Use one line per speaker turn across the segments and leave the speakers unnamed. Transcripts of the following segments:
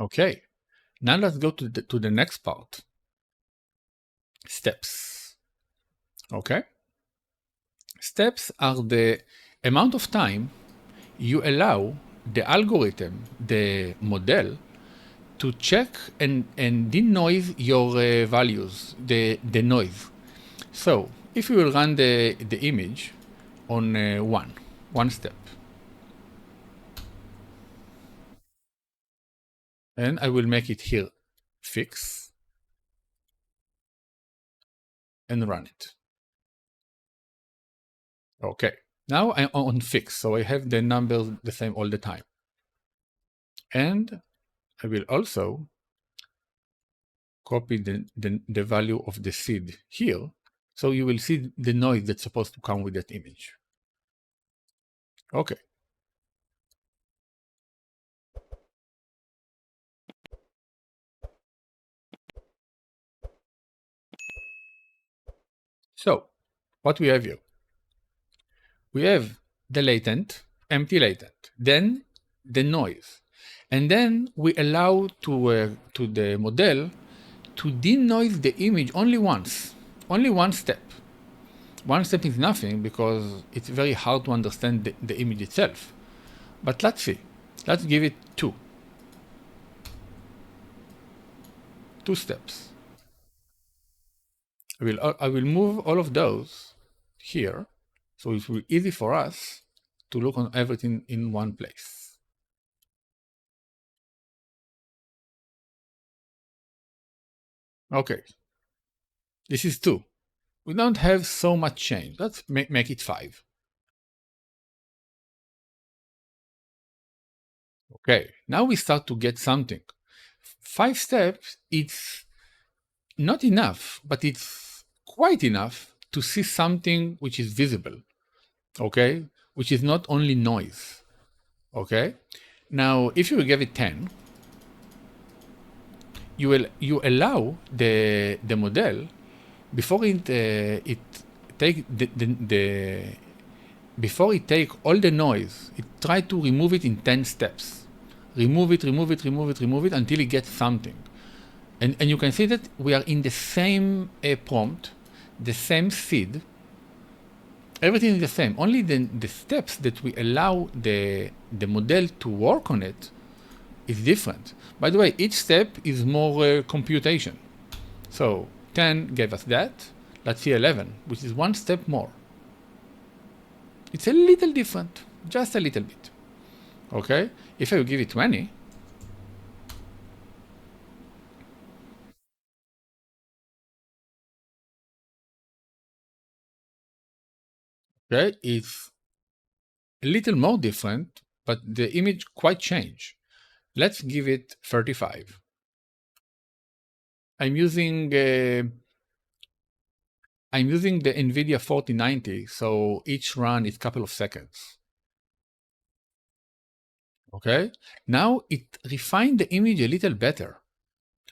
Okay, now let's go to the next part. Steps. Okay. Steps are the amount of time you allow the algorithm, the model, to check and denoise your values, the noise. So if you will run the image on one step, and I will make it here fix and run it. Okay, now I'm on fix, so I have the numbers the same all the time. And I will also copy the value of the seed here, so you will see the noise that's supposed to come with that image. Okay. So what we have here? We have the latent, empty latent, then the noise. And then we allow to the model to denoise the image only once, only one step. One step is nothing because it's very hard to understand the image itself. But let's see. Let's give it two steps. I will move all of those here, so it will be easy for us to look on everything in one place. Okay, this is 2. We don't have so much change. Let's make it 5. Okay, now we start to get something. 5 steps, it's not enough, but it's quite enough to see something which is visible, okay? Which is not only noise, okay? Now, if you give it 10, you allow the model before it take before it take all the noise, it try to remove it in 10 steps. Remove it until it gets something. And you can see that we are in the same prompt, the same seed. Everything is the same. Only the steps that we allow the model to work on it is different. By the way, each step is more computation. So 10 gave us that. Let's see 11, which is one step more. It's a little different, just a little bit. Okay, if I give it 20, okay, it's a little more different, but the image quite changed. Let's give it 35. I'm using the NVIDIA 4090, so each run is a couple of seconds. Okay, now it refined the image a little better.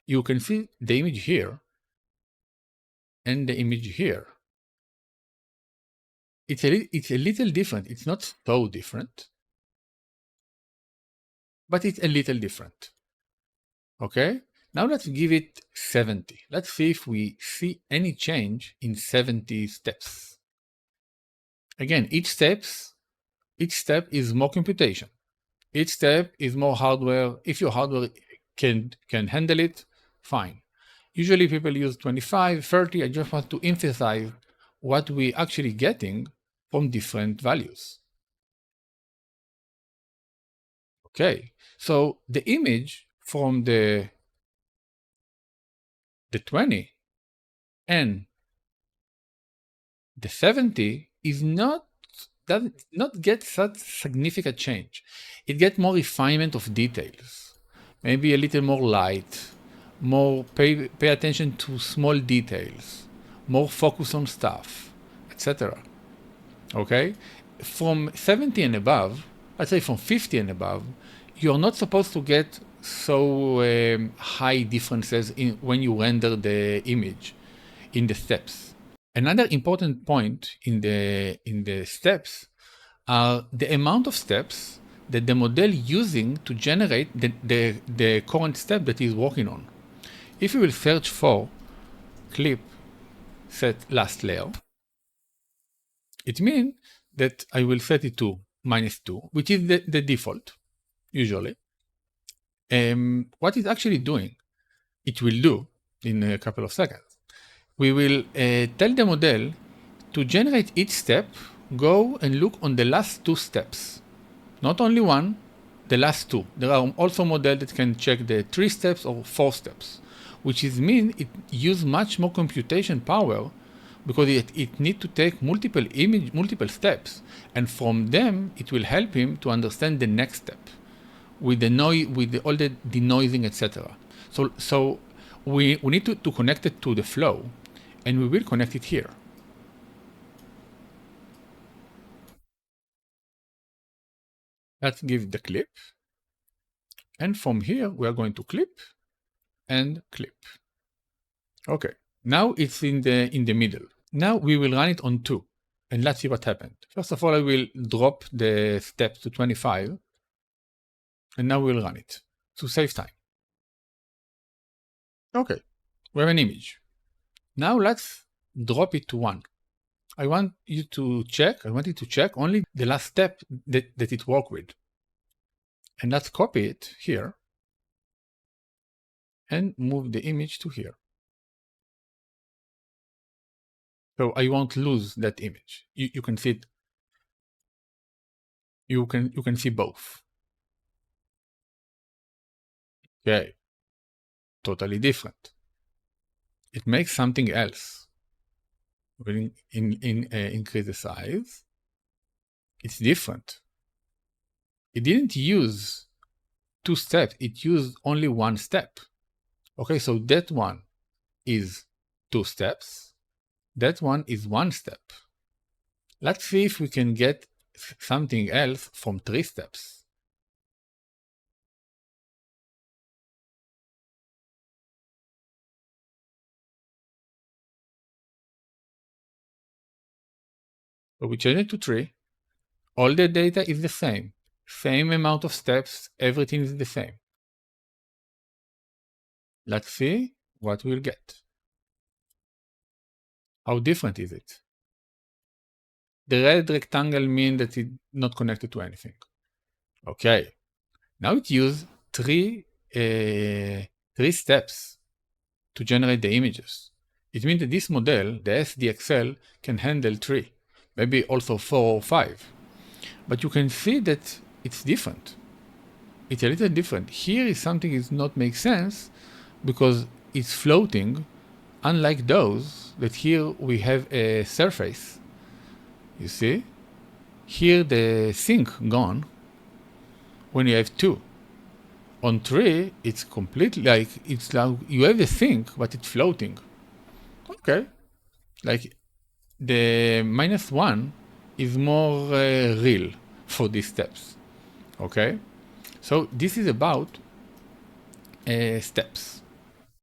You can see the image here and the image here. It's a little different. It's not so different, but it's a little different. Okay, now let's give it 70. Let's see if we see any change in 70 steps. Again, each step is more computation. Each step is more hardware. If your hardware can handle it, fine. Usually people use 25, 30. I just want to emphasize what we actually getting from different values. Okay, so the image from the 20 and the 70 does not get such significant change. It gets more refinement of details, maybe a little more light, more pay attention to small details, more focus on stuff, etc. Okay, from 70 and above, let's say from 50 and above, you're not supposed to get so high differences when you render the image in the steps. Another important point in the steps are the amount of steps that the model using to generate the current step that he's working on. If we will search for clip set last layer, it means that I will set it to -2, which is the default, usually. What it's actually doing, it will do in a couple of seconds. We will tell the model to generate each step, go and look on the last 2 steps. Not only one, the last 2. There are also models that can check the 3 steps or 4 steps, which is mean it use much more computation power because it need to take multiple steps, and from them it will help him to understand the next step with the noise, with all the denoising, etc. So we need to connect it to the flow, and we will connect it here. Let's give the clip, and from here we are going to clip and clip. Okay, now it's in the middle. Now we will run it on 2, and let's see what happened. First of all, I will drop the steps to 25, and now we'll run it to save time. Okay, we have an image. Now let's drop it to 1. I want it to check only the last step that it worked with. And let's copy it here and move the image to here. So I won't lose that image. You can see it. You can see both. Okay, totally different. It makes something else. We'll increase the size. It's different. It didn't use 2 steps. It used only 1 step. Okay, so that one is 2 steps. That one is 1 step. Let's see if we can get something else from 3 steps. So we change it to 3. All the data is the same. Same amount of steps. Everything is the same. Let's see what we'll get. How different is it? The red rectangle means that it's not connected to anything. Okay. Now it uses 3 steps to generate the images. It means that this model, the SDXL, can handle 3, maybe also 4 or 5. But you can see that it's different. It's a little different. Here is something that does not make sense because it's floating, unlike those that here we have a surface. You see? Here the sink gone when you have 2. On 3, it's completely like you have a sink, but it's floating. Okay. Like the -1 is more real for these steps. Okay. So this is about steps.